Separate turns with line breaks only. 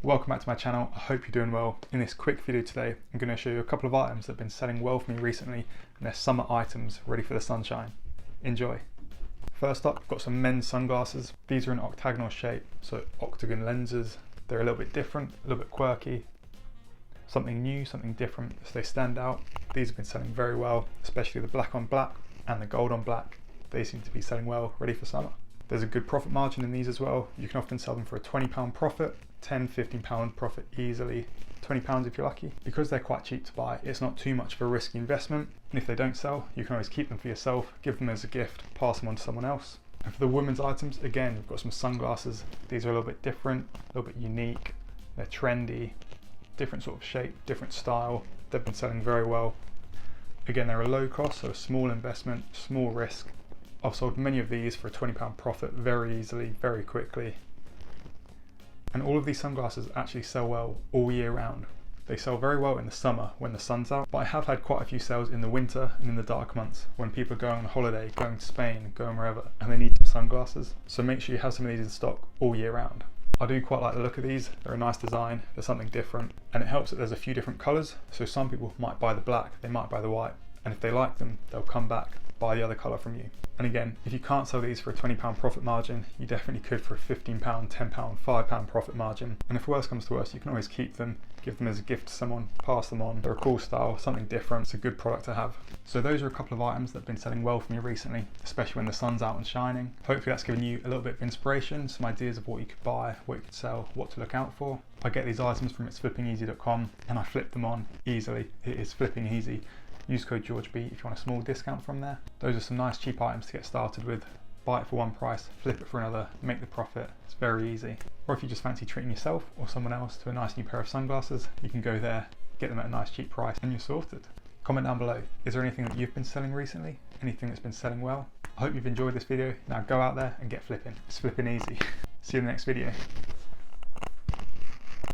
Welcome back to my channel. I hope you're doing well. In this quick video today, I'm going to show you a couple of items that have been selling well for me recently, and they're summer items ready for the sunshine. Enjoy. First up, I've got some men's sunglasses. These are in octagonal shape, so octagon lenses. They're a little bit different, a little bit quirky, something new, something different, so they stand out. These have been selling very well, especially the black on black and the gold on black. They seem to be selling well, ready for summer. There's a good profit margin in these as well. You can often sell them for a £20 profit, £10–15 profit easily, £20 if you're lucky. Because they're quite cheap to buy, it's not too much of a risky investment. And if they don't sell, you can always keep them for yourself, give them as a gift, pass them on to someone else. And for the women's items, again, we've got some sunglasses. These are a little bit different, a little bit unique. They're trendy, different sort of shape, different style. They've been selling very well. Again, they're a low cost, so a small investment, small risk. I've sold many of these for a £20 profit very easily, very quickly. And all of these sunglasses actually sell well all year round. They sell very well in the summer when the sun's out, but I have had quite a few sales in the winter and in the dark months when people are going on holiday, going to Spain, going wherever, and they need some sunglasses. So make sure you have some of these in stock all year round. I do quite like the look of these. They're a nice design, they're something different, and it helps that there's a few different colours. So some people might buy the black, they might buy the white, and if they like them, they'll come back, buy the other colour from you. And again, if you can't sell these for a £20 profit margin, you definitely could for a £15, £10, £5 profit margin. And if worse comes to worse, you can always keep them, give them as a gift to someone, pass them on. They're a cool style, something different. It's a good product to have. So those are a couple of items that have been selling well for me recently, especially when the sun's out and shining. Hopefully that's given you a little bit of inspiration, some ideas of what you could buy, what you could sell, what to look out for. I get these items from itsflipingeasy.com and I flip them on easily. It is flipping easy. Use code GeorgeB if you want a small discount from there. Those are some nice cheap items to get started with. Buy it for one price, flip it for another, make the profit. It's very easy. Or if you just fancy treating yourself or someone else to a nice new pair of sunglasses, you can go there, get them at a nice cheap price, and you're sorted. Comment down below, is there anything that you've been selling recently? Anything that's been selling well? I hope you've enjoyed this video. Now go out there and get flipping. It's flipping easy. See you in the next video.